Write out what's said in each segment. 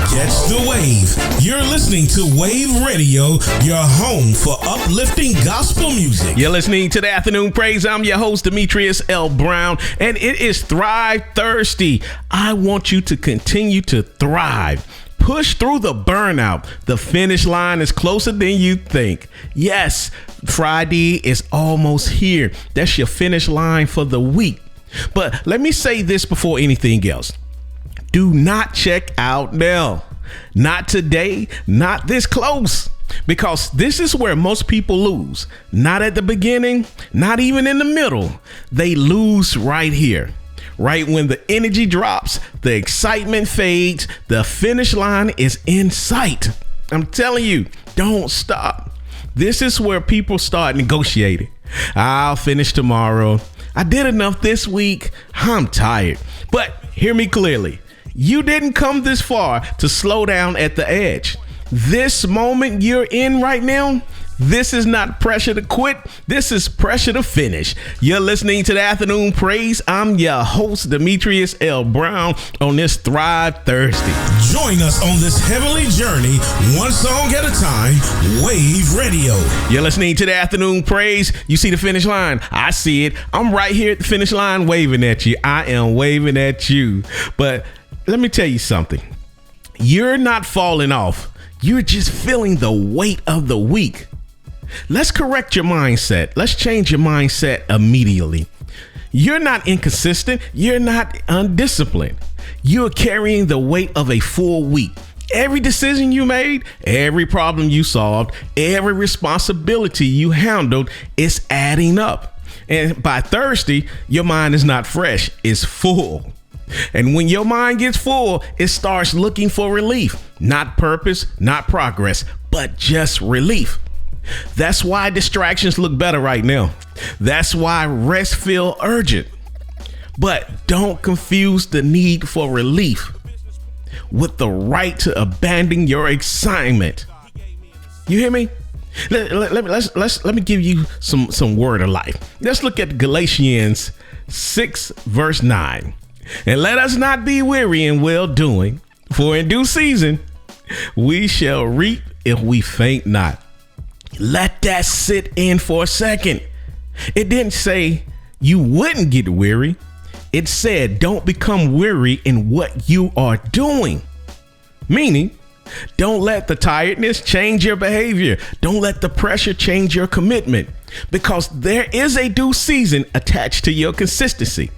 Catch the wave. You're listening to Wave Radio, your home for uplifting gospel music. You're listening to the Afternoon Praise. I'm your host, Demetrius L. Brown, and it is Thrive Thursday. I want you to continue to thrive. Push through the burnout. The finish line is closer than you think. Yes, Friday is almost here. That's your finish line for the week. But let me say this before anything else. Do not check out now. Not today, not this close. Because this is where most people lose. Not at the beginning, not even in the middle. They lose right here. Right when the energy drops, the excitement fades, the finish line is in sight. I'm telling you, don't stop. This is where people start negotiating. I'll finish tomorrow. I did enough this week. I'm tired. But hear me clearly. You didn't come this far to slow down at the edge. This moment you're in right now, this is not pressure to quit. This is pressure to finish. You're listening to the Afternoon Praise. I'm your host, Demetrius L. Brown, on this Thrive Thursday. Join us on this heavenly journey, one song at a time, Wave Radio. You're listening to the Afternoon Praise. You see the finish line? I see it. I'm right here at the finish line waving at you. I am waving at you. But let me tell you something. You're not falling off. You're just feeling the weight of the week. Let's correct your mindset. Let's change your mindset immediately. You're not inconsistent. You're not undisciplined. You're carrying the weight of a full week. Every decision you made, every problem you solved, every responsibility you handled is adding up. And by Thursday, your mind is not fresh. It's full. And when your mind gets full, it starts looking for relief, not purpose, not progress, but just relief. That's why distractions look better right now. That's why rest feel urgent. But don't confuse the need for relief with the right to abandon your assignment. You hear me? Let me give you some word of life. Let's look at Galatians 6 verse 9. And let us not be weary in well doing, for in due season we shall reap if we faint not. Let that sit in for a second. It didn't say you wouldn't get weary. It said don't become weary in what you are doing. Meaning, don't let the tiredness change your behavior. Don't let the pressure change your commitment, because there is a due season attached to your consistency.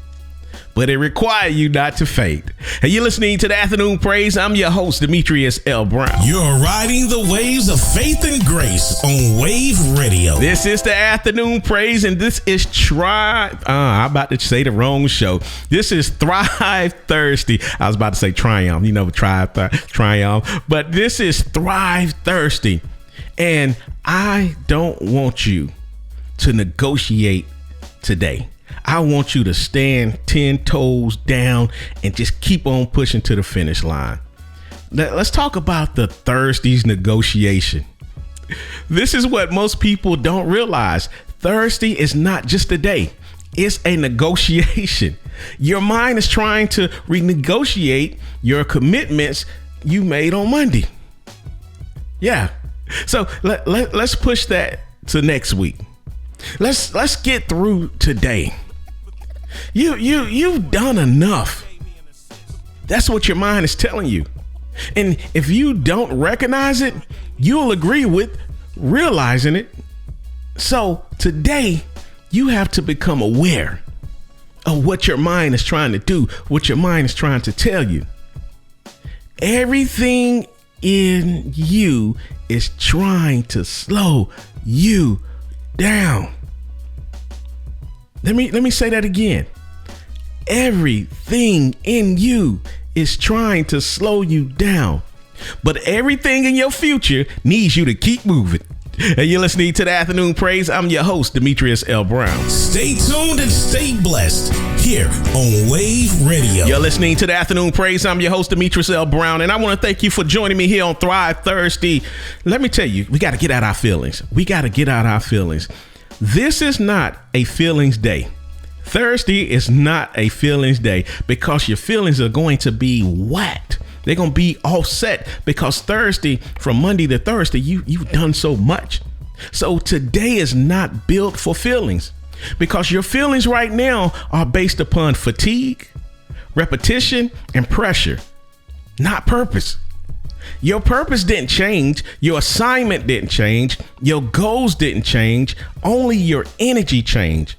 But it requires you not to faint. And you're listening to the Afternoon Praise. I'm your host, Demetrius L. Brown. You're riding the waves of faith and grace on Wave Radio. This is the Afternoon Praise, and this is I'm about to say the wrong show. This is Thrive Thursday. I was about to say Triumph. You know, Triumph. But this is Thrive Thursday. And I don't want you to negotiate today. I want you to stand 10 toes down and just keep on pushing to the finish line. Let's talk about the Thursday's negotiation. This is what most people don't realize. Thursday is not just a day. It's a negotiation. Your mind is trying to renegotiate your commitments you made on Monday. Yeah. So let's push that to next week. Let's get through today. You've done enough. That's what your mind is telling you. And if you don't recognize it, you'll agree with realizing it. So today, you have to become aware of what your mind is trying to do, what your mind is trying to tell you. Everything in you is trying to slow you down. Let me say that again. Everything in you is trying to slow you down, but everything in your future needs you to keep moving. And you're listening to the Afternoon Praise. I'm your host, Demetrius L. Brown. Stay tuned and stay blessed here on Wave Radio. You're listening to the Afternoon Praise. I'm your host, Demetrius L. Brown, and I want to thank you for joining me here on Thrive Thursday. Let me tell you, we got to get out our feelings. This is not a feelings day. Thursday is not a feelings day, because your feelings are going to be whacked They're going to be offset because Thursday, from Monday to Thursday, you've done so much. So today is not built for feelings, because your feelings right now are based upon fatigue, repetition, and pressure, not purpose. Your purpose didn't change. Your assignment didn't change. Your goals didn't change. Only your energy changed.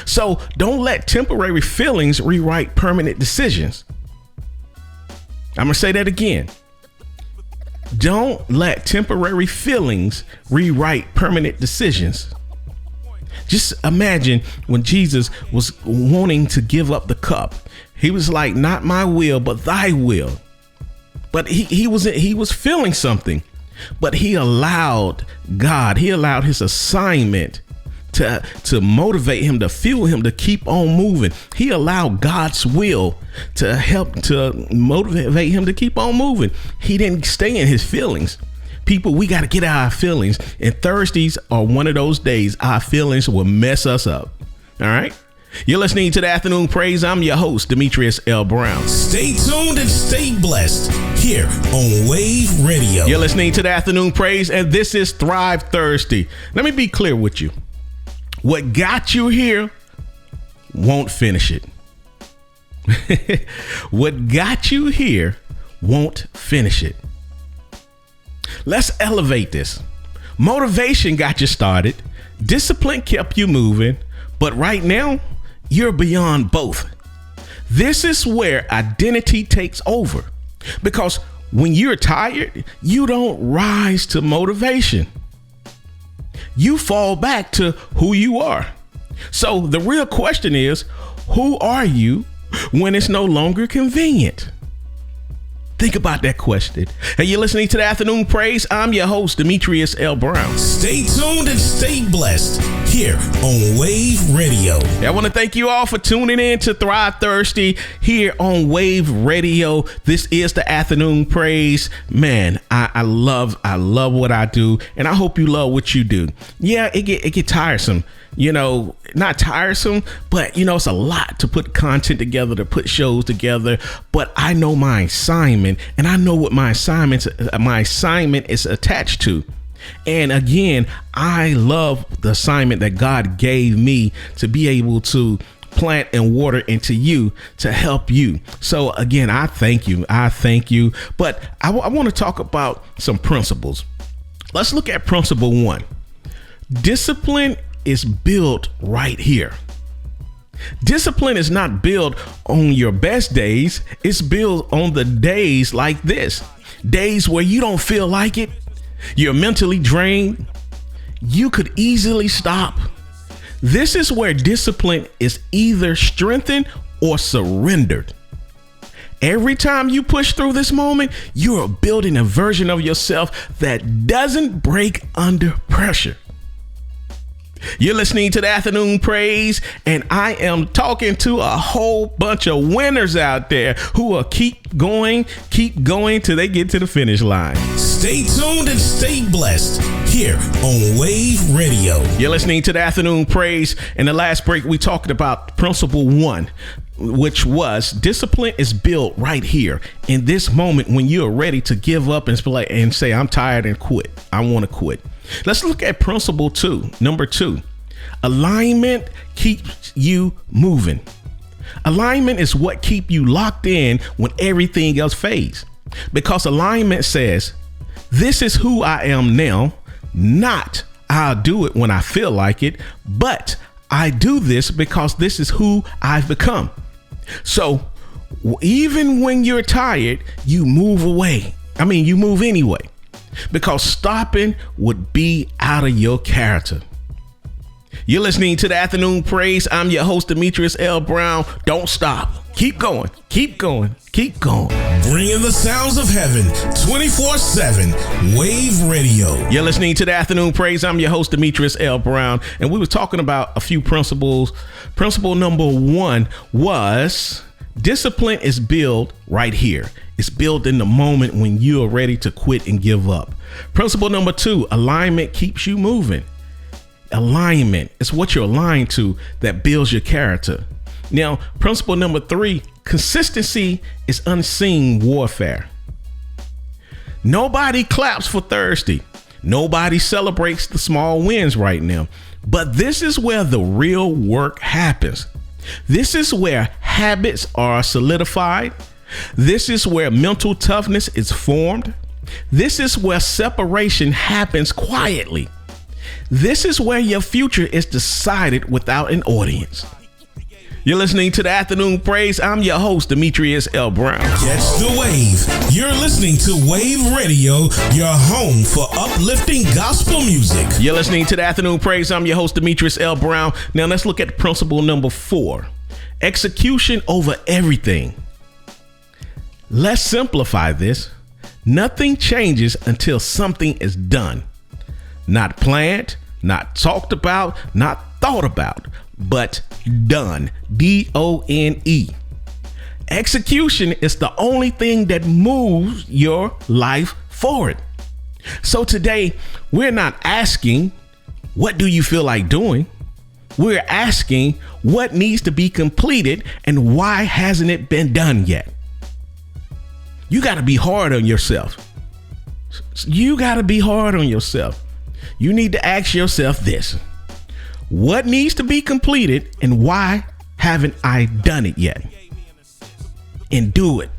So don't let temporary feelings rewrite permanent decisions. I'm going to say that again. Don't let temporary feelings rewrite permanent decisions. Just imagine when Jesus was wanting to give up the cup. He was like, not my will, but thy will. But he was feeling something, but he allowed his assignment to motivate him, to fuel him, to keep on moving. He allowed God's will to help to motivate him to keep on moving. He didn't stay in his feelings. People, we got to get out of our feelings. And Thursdays are one of those days our feelings will mess us up. All right. You're listening to the Afternoon Praise. I'm your host, Demetrius L. Brown. Stay tuned and stay blessed here on Wave Radio. You're listening to the Afternoon Praise, and this is Thrive Thursday. Let me be clear with you. What got you here won't finish it. What got you here won't finish it. Let's elevate this. Motivation got you started. Discipline kept you moving. But right now, you're beyond both. This is where identity takes over. Because when you're tired, you don't rise to motivation. You fall back to who you are. So the real question is, who are you when it's no longer convenient? Think about that question. Hey, you're listening to the Afternoon Praise. I'm your host, Demetrius L. Brown. Stay tuned and stay blessed here on Wave Radio. I want to thank you all for tuning in to Thrive Thursday here on Wave Radio. This is the Afternoon Praise. Man, I love what I do, and I hope you love what you do. Yeah, it get tiresome. You know, not tiresome, but it's a lot to put content together, to put shows together. But I know my assignment, and I know what my assignment is attached to. And again, I love the assignment that God gave me to be able to plant and water into you to help you. So again, I thank you. But I want to talk about some principles. Let's look at principle 1. Discipline is built right here. Discipline is not built on your best days. It's built on the days like this. Days where you don't feel like it. You're mentally drained. You could easily stop. This is where discipline is either strengthened or surrendered. Every time you push through this moment, you are building a version of yourself that doesn't break under pressure. You're listening to the Afternoon Praise, and I am talking to a whole bunch of winners out there who will keep going till they get to the finish line. Stay tuned and stay blessed here on Wave Radio. You're listening to the Afternoon Praise. In the last break, we talked about principle 1, which was discipline is built right here in this moment when you're ready to give up and say, I'm tired and quit. I want to quit. Let's look at principle 2. Number 2, alignment keeps you moving. Alignment is what keeps you locked in when everything else fades. Because alignment says, this is who I am now, not I'll do it when I feel like it, but I do this because this is who I've become. So even when you're tired, you move away. You move anyway. Because stopping would be out of your character. You're listening to the Afternoon Praise. I'm your host, Demetrius L. Brown. Don't stop. Keep going. Keep going. Keep going. Bringing the sounds of heaven 24/7. Wave Radio. You're listening to the Afternoon Praise. I'm your host, Demetrius L. Brown. And we were talking about a few principles. Principle number 1 was discipline is built right here. It's built in the moment when you are ready to quit and give up. Principle number 2, alignment keeps you moving. Alignment is what you're aligned to that builds your character. Now, principle number 3, Consistency is unseen warfare. Nobody claps for Thursday. Nobody celebrates the small wins right now. But this is where the real work happens. This is where habits are solidified. This is where mental toughness is formed. This is where separation happens quietly. This is where your future is decided without an audience. You're listening to the Afternoon Praise. I'm your host, Demetrius L. Brown. Catch the wave. You're listening to Wave Radio, your home for uplifting gospel music. You're listening to the Afternoon Praise. I'm your host, Demetrius L. Brown. Now let's look at principle number 4. Execution over everything. Let's simplify this. Nothing changes until something is done. Not planned, not talked about, not thought about, but done. D-O-N-E. Execution is the only thing that moves your life forward. So today, we're not asking, what do you feel like doing? We're asking, what needs to be completed and why hasn't it been done yet? You got to be hard on yourself. You got to be hard on yourself. You need to ask yourself this. What needs to be completed and why haven't I done it yet? And do it.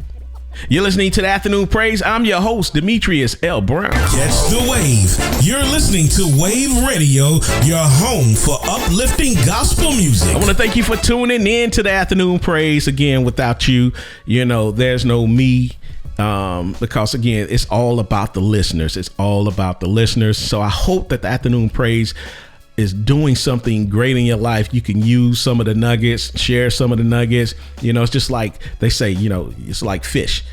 You're listening to the Afternoon Praise. I'm your host, Demetrius L. Brown. Catch the wave. You're listening to Wave Radio, your home for uplifting gospel music. I want to thank you for tuning in to the Afternoon Praise. Again, without you, there's no me. Because again, it's all about the listeners. It's all about the listeners. So I hope that the Afternoon Praise is doing something great in your life. You can use some of the nuggets, share some of the nuggets. It's just like they say, it's like fish,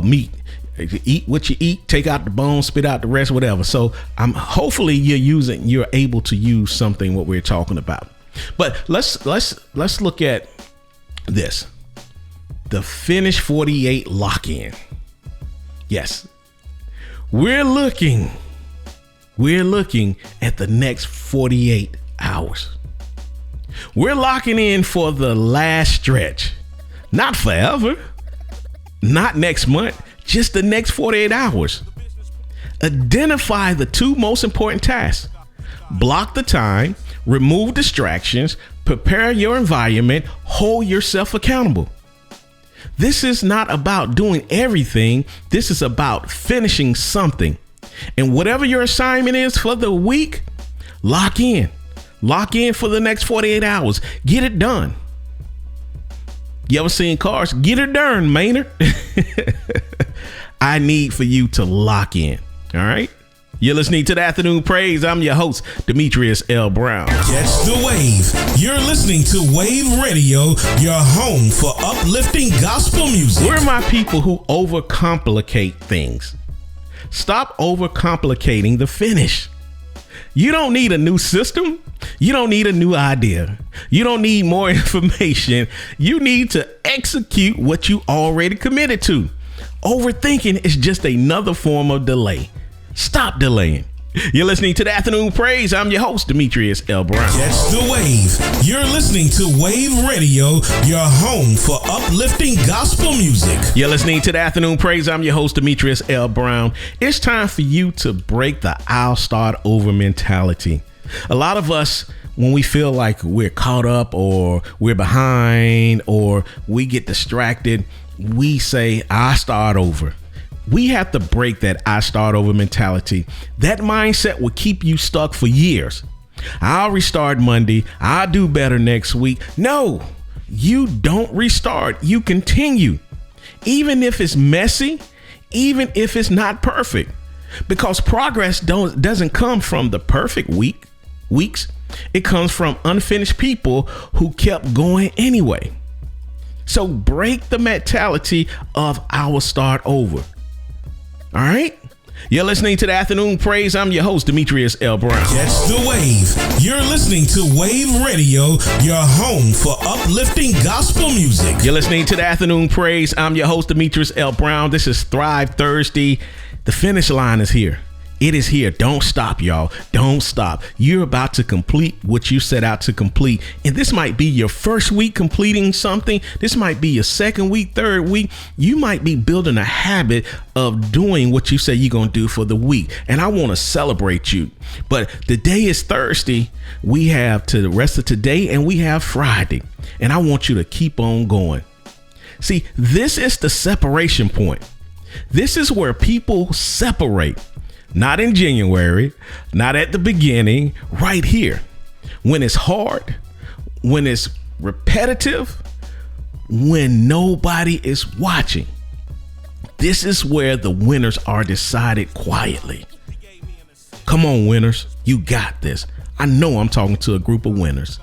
meat. Eat what you eat, take out the bones, spit out the rest, whatever. So hopefully you're able to use something what we're talking about. But let's look at this. The Finish 48 lock-in. Yes. We're looking at the next 48 hours. We're locking in for the last stretch. Not forever. Not next month. Just the next 48 hours. Identify the 2 most important tasks. Block the time. Remove distractions. Prepare your environment. Hold yourself accountable. This is not about doing everything. This is about finishing something. And whatever your assignment is for the week, lock in. Lock in for the next 48 hours. Get it done. You ever seen cars? Get it done, Maynard. I need for you to lock in. All right? You're listening to the Afternoon Praise. I'm your host, Demetrius L. Brown. Catch the wave. You're listening to Wave Radio, your home for uplifting gospel music. We're my people who overcomplicate things. Stop overcomplicating the finish. You don't need a new system. You don't need a new idea. You don't need more information. You need to execute what you already committed to. Overthinking is just another form of delay. Stop delaying. You're listening to the Afternoon Praise. I'm your host, Demetrius L. Brown. Catch the wave. You're listening to Wave Radio, your home for uplifting gospel music. You're listening to the Afternoon Praise. I'm your host, Demetrius L. Brown. It's time for you to break the I'll start over mentality. A lot of us, when we feel like we're caught up or we're behind or we get distracted, we say, I'll start over. We have to break that I start over mentality. That mindset will keep you stuck for years. I'll restart Monday. I'll do better next week. No, you don't restart. You continue. Even if it's messy, even if it's not perfect. Because progress doesn't come from the perfect weeks. It comes from unfinished people who kept going anyway. So break the mentality of I will start over. All right. You're listening to the Afternoon Praise. I'm your host, Demetrius L. Brown. Catch the wave. You're listening to Wave Radio, your home for uplifting gospel music. You're listening to the Afternoon Praise. I'm your host, Demetrius L. Brown. This is Thrive Thursday. The finish line is here. It is here. Don't stop, y'all. Don't stop. You're about to complete what you set out to complete. And this might be your first week completing something. This might be your second week, third week. You might be building a habit of doing what you say you're going to do for the week. And I want to celebrate you. But the day is Thursday. We have to the rest of today and we have Friday. And I want you to keep on going. See, this is the separation point. This is where people separate. Not in January, not at the beginning, right here. When it's hard, when it's repetitive, when nobody is watching. This is where the winners are decided quietly. Come on, winners. You got this. I know I'm talking to a group of winners.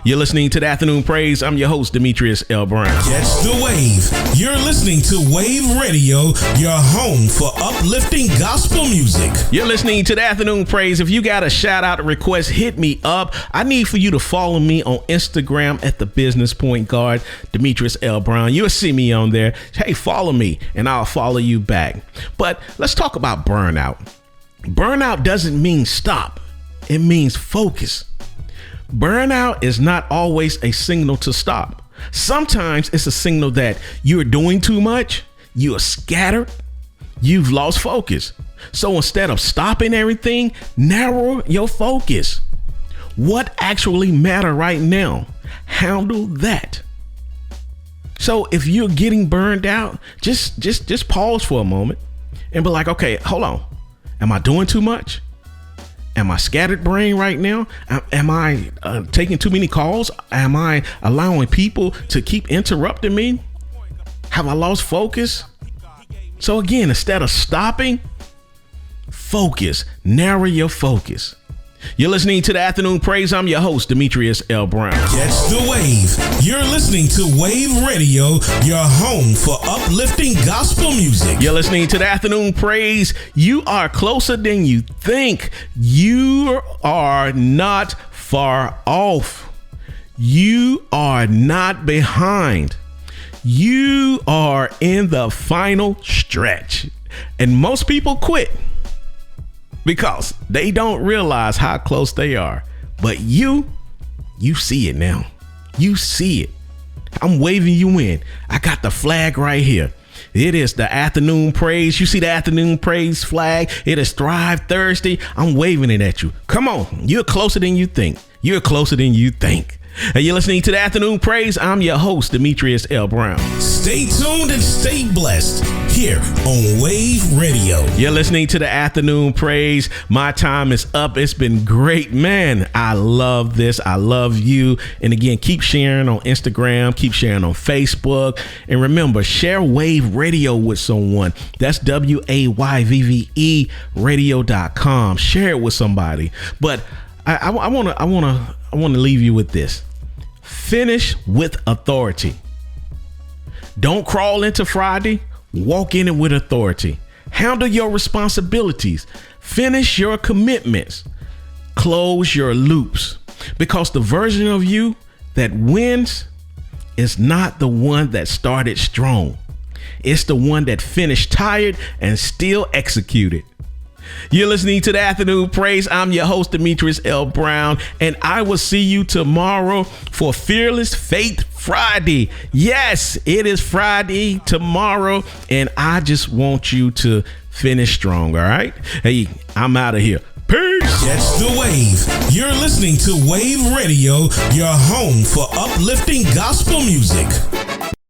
You're listening to the Afternoon Praise. I'm your host, Demetrius L. Brown. Catch the wave. You're listening to Wave Radio, your home for uplifting gospel music. You're listening to the Afternoon Praise. If you got a shout out request, hit me up. I need for you to follow me on Instagram at the Business Point Guard, Demetrius L. Brown. You'll see me on there. Hey, follow me and I'll follow you back. But let's talk about burnout. Burnout doesn't mean stop. It means focus. Burnout is not always a signal to stop. Sometimes it's a signal that you're doing too much, you're scattered, you've lost focus. So instead of stopping everything, narrow your focus. What actually matters right now? Handle that. So if you're getting burned out, just pause for a moment and be like, okay, hold on. Am I doing too much? Am I scattered brain right now? Am I taking too many calls? Am I allowing people to keep interrupting me? Have I lost focus? So again, instead of stopping, focus, narrow your focus. You're listening to the Afternoon Praise. I'm your host, Demetrius L. Brown. Catch the wave. You're listening to Wave Radio, your home for uplifting gospel music. You're listening to the Afternoon Praise. You are closer than you think. You are not far off. You are not behind. You are in the final stretch. And most people quit because they don't realize how close they are. But you see it now. You see it. I'm waving you in. I got the flag right here. It is the Afternoon Praise. You see the Afternoon Praise flag? It is Thrive Thursday. I'm waving it at you. Come on. You're closer than you think. You're closer than you think. And you're listening to the Afternoon Praise. I'm your host, Demetrius L. Brown. Stay tuned and stay blessed here on Wave Radio. You're listening to the Afternoon Praise. My time is up. It's been great, man. I love this. I love you. And again, keep sharing on Instagram, keep sharing on Facebook. And remember, share Wave Radio with someone. That's WAYVVE radio.com. Share it with somebody. But I want to leave you with this. Finish with authority. Don't crawl into Friday. Walk in it with authority. Handle your responsibilities. Finish your commitments. Close your loops. Because the version of you that wins is not the one that started strong. It's the one that finished tired and still executed. You're listening to the Afternoon Praise. I'm your host, Demetrius L. Brown, and I will see you tomorrow for Fearless Faith Friday. Yes, it is Friday tomorrow, and I just want you to finish strong, all right? Hey, I'm out of here. Peace. Catch the wave. You're listening to Wave Radio, your home for uplifting gospel music.